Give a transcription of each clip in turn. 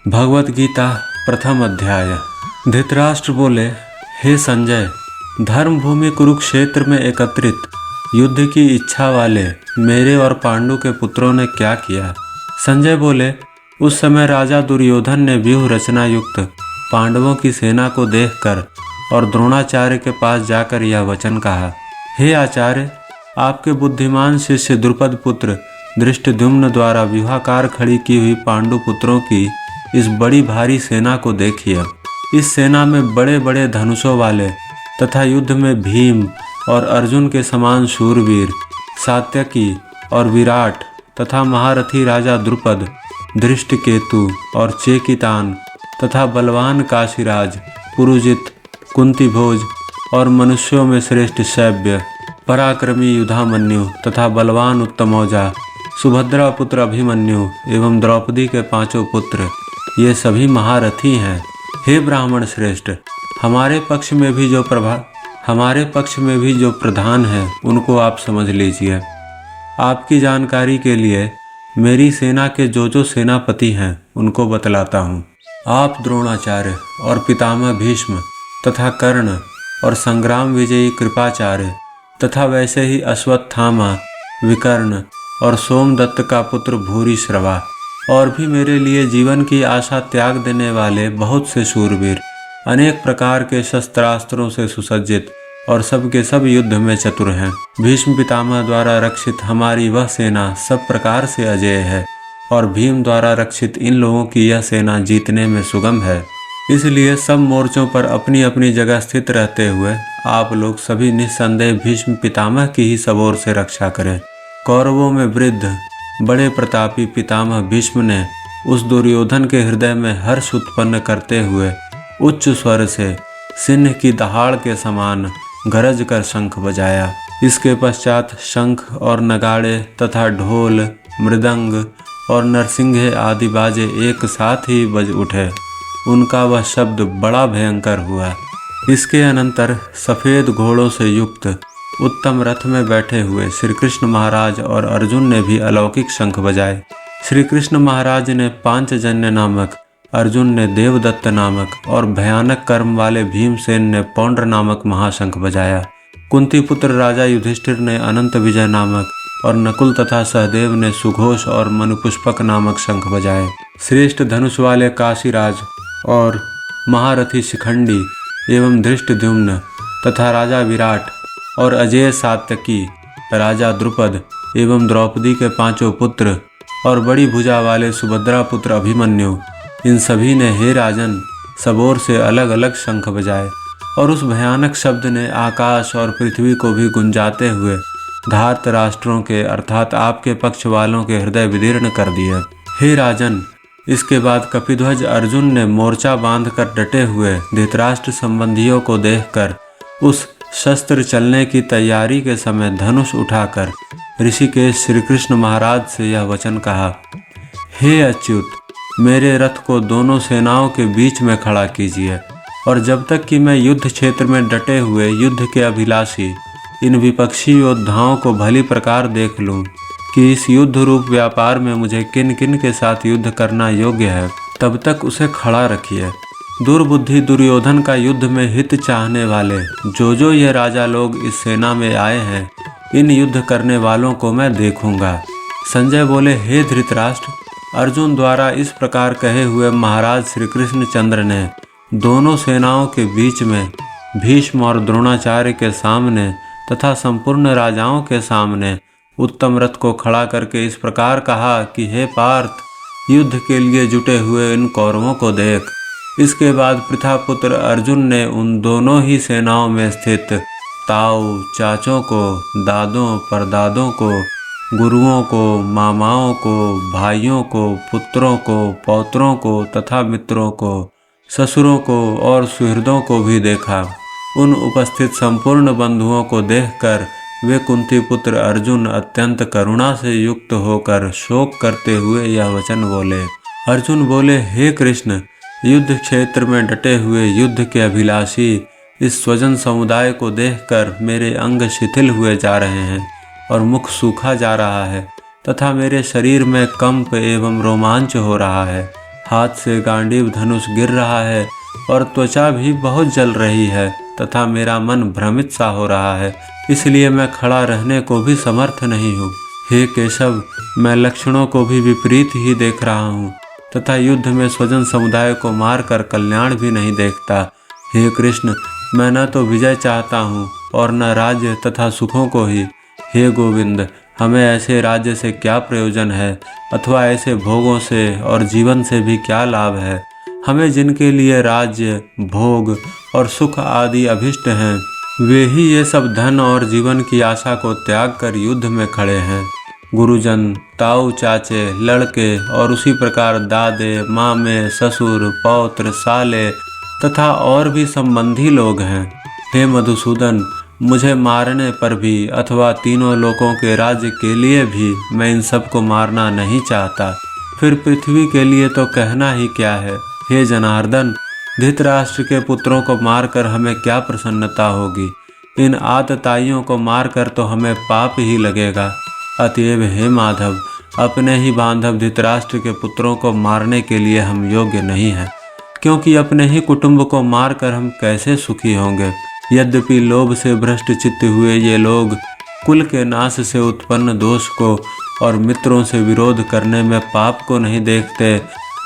भगवत गीता प्रथम अध्याय। धृतराष्ट्र बोले, हे संजय, धर्म भूमि कुरुक्षेत्र में एकत्रित युद्ध की इच्छा वाले मेरे और पांडु के पुत्रों ने क्या किया। संजय बोले, उस समय राजा दुर्योधन ने व्यूह रचना युक्त पांडवों की सेना को देखकर और द्रोणाचार्य के पास जाकर यह वचन कहा, हे आचार्य, आपके बुद्धिमान शिष्य द्रुपद पुत्र धृष्टद्युम्न द्वारा व्यूहाकार खड़ी की हुई पांडु पुत्रों की इस बड़ी भारी सेना को देखिए। इस सेना में बड़े बड़े धनुषों वाले तथा युद्ध में भीम और अर्जुन के समान शूरवीर, सात्यकी और विराट तथा महारथी राजा द्रुपद, धृष्टकेतु और चेकितान तथा बलवान काशीराज, पुरुजित, कुंतीभोज और मनुष्यों में श्रेष्ठ शैब्य, पराक्रमी युधामन्यु तथा बलवान उत्तमौजा, सुभद्रा पुत्र अभिमन्यु एवं द्रौपदी के पांचों पुत्र, ये सभी महारथी हैं। हे ब्राह्मण श्रेष्ठ, हमारे पक्ष में भी जो प्रधान हैं उनको आप समझ लीजिए। आपकी जानकारी के लिए मेरी सेना के जो सेनापति हैं उनको बतलाता हूँ। आप द्रोणाचार्य और पितामह भीष्म तथा कर्ण और संग्राम विजयी कृपाचार्य तथा वैसे ही अश्वत्थामा, विकर्ण और सोमदत्त का पुत्र भूरिश्रवा और भी मेरे लिए जीवन की आशा त्याग देने वाले बहुत से शूरवीर, अनेक प्रकार के शस्त्रास्त्रों से सुसज्जित और सब के सब युद्ध में चतुर हैं। भीष्म पितामह द्वारा रक्षित हमारी वह सेना सब प्रकार से अजेय है और भीम द्वारा रक्षित इन लोगों की यह सेना जीतने में सुगम है। इसलिए सब मोर्चों पर अपनी अपनी जगह स्थित रहते हुए आप लोग सभी निस्संदेह भीष्म पितामह की ही सब ओर से रक्षा करें। कौरवों में वृद्ध बड़े प्रतापी पितामह भीष्म ने उस दुर्योधन के हृदय में हर्ष उत्पन्न करते हुए उच्च स्वर से सिंह की दहाड़ के समान गरज कर शंख बजाया। इसके पश्चात शंख और नगाड़े तथा ढोल, मृदंग और नरसिंघे आदि बाजे एक साथ ही बज उठे। उनका वह शब्द बड़ा भयंकर हुआ। इसके अनंतर सफ़ेद घोड़ों से युक्त उत्तम रथ में बैठे हुए श्री कृष्ण महाराज और अर्जुन ने भी अलौकिक शंख बजाए। श्री कृष्ण महाराज ने पांचजन्य नामक, अर्जुन ने देवदत्त नामक और भयानक कर्म वाले भीमसेन ने पौंड्र नामक महाशंख बजाया। कुंती पुत्र राजा युधिष्ठिर ने अनंत विजय नामक और नकुल तथा सहदेव ने सुघोष और मनुपुष्पक नामक शंख बजाए। श्रेष्ठ धनुष वाले काशीराज और महारथी शिखंडी एवं धृष्टद्युम्न तथा राजा विराट और अजेय सात्यकी, राजा द्रुपद एवं द्रौपदी के पांचों पुत्र और बड़ी भुजा वाले सुभद्रा पुत्र अभिमन्यु, इन सभी ने हे राजन सब ओर से अलग अलग शंख बजाए और उस भयानक शब्द ने आकाश और पृथ्वी को भी गुंजाते हुए धार्त राष्ट्रों के अर्थात आपके पक्ष वालों के हृदय विदीर्ण कर दिए। हे राजन, इसके बाद कपिध्वज अर्जुन ने मोर्चा बांधकर डटे हुए धृतराष्ट्र संबंधियों को देखकर उस शस्त्र चलने की तैयारी के समय धनुष उठाकर ऋषिकेश श्री कृष्ण महाराज से यह वचन कहा, हे अच्युत, मेरे रथ को दोनों सेनाओं के बीच में खड़ा कीजिए और जब तक कि मैं युद्ध क्षेत्र में डटे हुए युद्ध के अभिलाषी इन विपक्षी योद्धाओं को भली प्रकार देख लूं कि इस युद्ध रूप व्यापार में मुझे किन किन के साथ युद्ध करना योग्य है, तब तक उसे खड़ा रखिए। दुर्बुद्धि दुर्योधन का युद्ध में हित चाहने वाले जो ये राजा लोग इस सेना में आए हैं, इन युद्ध करने वालों को मैं देखूंगा। संजय बोले, हे धृतराष्ट्र, अर्जुन द्वारा इस प्रकार कहे हुए महाराज श्री कृष्णचंद्र ने दोनों सेनाओं के बीच में भीष्म और द्रोणाचार्य के सामने तथा संपूर्ण राजाओं के सामने उत्तम रथ को खड़ा करके इस प्रकार कहा कि हे पार्थ, युद्ध के लिए जुटे हुए इन कौरवों को देख। इसके बाद पृथापुत्र अर्जुन ने उन दोनों ही सेनाओं में स्थित ताऊ, चाचों को, दादों, परदादों को, गुरुओं को, मामाओं को, भाइयों को, पुत्रों को, पौत्रों को तथा मित्रों को, ससुरों को और सुहृदों को भी देखा। उन उपस्थित संपूर्ण बंधुओं को देखकर वे कुंती पुत्र अर्जुन अत्यंत करुणा से युक्त होकर शोक करते हुए यह वचन बोले। अर्जुन बोले, हे कृष्ण, युद्ध क्षेत्र में डटे हुए युद्ध के अभिलाषी इस स्वजन समुदाय को देखकर मेरे अंग शिथिल हुए जा रहे हैं और मुख सूखा जा रहा है तथा मेरे शरीर में कंप एवं रोमांच हो रहा है। हाथ से गांडीव धनुष गिर रहा है और त्वचा भी बहुत जल रही है तथा मेरा मन भ्रमित सा हो रहा है, इसलिए मैं खड़ा रहने को भी समर्थ नहीं हूँ। हे केशव, मैं लक्षणों को भी विपरीत ही देख रहा हूँ तथा युद्ध में स्वजन समुदाय को मारकर कल्याण भी नहीं देखता। हे कृष्ण, मैं न तो विजय चाहता हूँ और न राज्य तथा सुखों को ही। हे गोविंद, हमें ऐसे राज्य से क्या प्रयोजन है अथवा ऐसे भोगों से और जीवन से भी क्या लाभ है। हमें जिनके लिए राज्य, भोग और सुख आदि अभिष्ट हैं, वे ही ये सब धन और जीवन की आशा को त्याग कर युद्ध में खड़े हैं। गुरुजन, ताऊ चाचे, लड़के और उसी प्रकार दादे, मामे, ससुर, पौत्र, साले तथा और भी संबंधी लोग हैं। हे मधुसूदन, मुझे मारने पर भी अथवा तीनों लोकों के राज्य के लिए भी मैं इन सबको मारना नहीं चाहता। फिर पृथ्वी के लिए तो कहना ही क्या है। हे जनार्दन, धृतराष्ट्र के पुत्रों को मारकर हमें क्या प्रसन्नता होगी। इन आतताइयों को मारकर तो हमें पाप ही लगेगा। अतएव हे माधव, अपने ही बांधव धृतराष्ट्र के पुत्रों को मारने के लिए हम योग्य नहीं हैं, क्योंकि अपने ही कुटुंब को मारकर हम कैसे सुखी होंगे। यद्यपि लोभ से भ्रष्ट चित्त हुए ये लोग कुल के नाश से उत्पन्न दोष को और मित्रों से विरोध करने में पाप को नहीं देखते,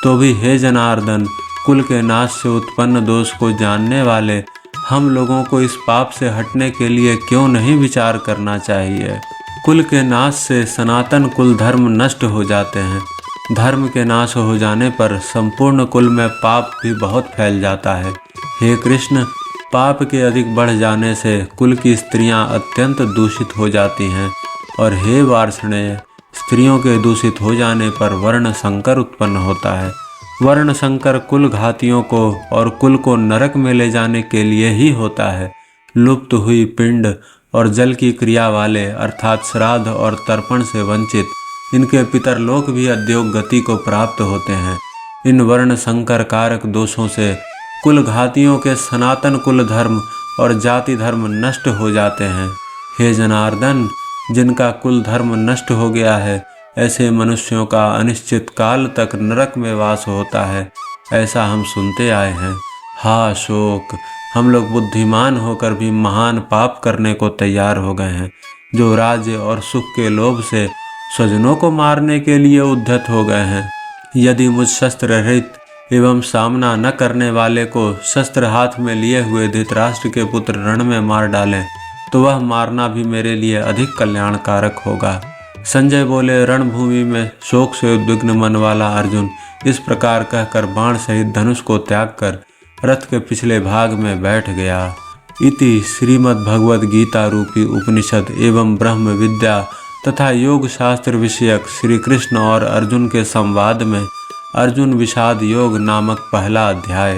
तो भी हे जनार्दन, कुल के नाश से उत्पन्न दोष को जानने वाले हम लोगों को इस पाप से हटने के लिए क्यों नहीं विचार करना चाहिए। कुल के नाश से सनातन कुल धर्म नष्ट हो जाते हैं। धर्म के नाश हो जाने पर संपूर्ण कुल में पाप भी बहुत फैल जाता है। हे कृष्ण, पाप के अधिक बढ़ जाने से कुल की स्त्रियां अत्यंत दूषित हो जाती हैं और हे वार्ष्णेय, स्त्रियों के दूषित हो जाने पर वर्ण संकर उत्पन्न होता है। वर्ण संकर कुल घातियों को और कुल को नरक में ले जाने के लिए ही होता है। लुप्त हुई पिंड और जल की क्रिया वाले अर्थात श्राद्ध और तर्पण से वंचित इनके पितरलोक भी अद्योग गति को प्राप्त होते हैं। इन वर्ण संकर कारक दोषों से कुल घातियों के सनातन कुल धर्म और जाति धर्म नष्ट हो जाते हैं। हे जनार्दन, जिनका कुल धर्म नष्ट हो गया है, ऐसे मनुष्यों का अनिश्चित काल तक नरक में वास होता है, ऐसा हम सुनते आए हैं। हा शोक, हम लोग बुद्धिमान होकर भी महान पाप करने को तैयार हो गए हैं, जो राज्य और सुख के लोभ से स्वजनों को मारने के लिए उद्धत हो गए हैं। यदि मुझ शस्त्र रहित एवं सामना न करने वाले को शस्त्र हाथ में लिए हुए धृतराष्ट्र के पुत्र रण में मार डालें, तो वह मारना भी मेरे लिए अधिक कल्याणकारक होगा। संजय बोले, रणभूमि में शोक से उद्विग्न मन वाला अर्जुन इस प्रकार कहकर बाण सहित धनुष को त्याग कर रथ के पिछले भाग में बैठ गया। इति श्रीमद् भगवद गीता रूपी उपनिषद एवं ब्रह्म विद्या तथा योग शास्त्र विषयक श्री कृष्ण और अर्जुन के संवाद में अर्जुन विषाद योग नामक पहला अध्याय।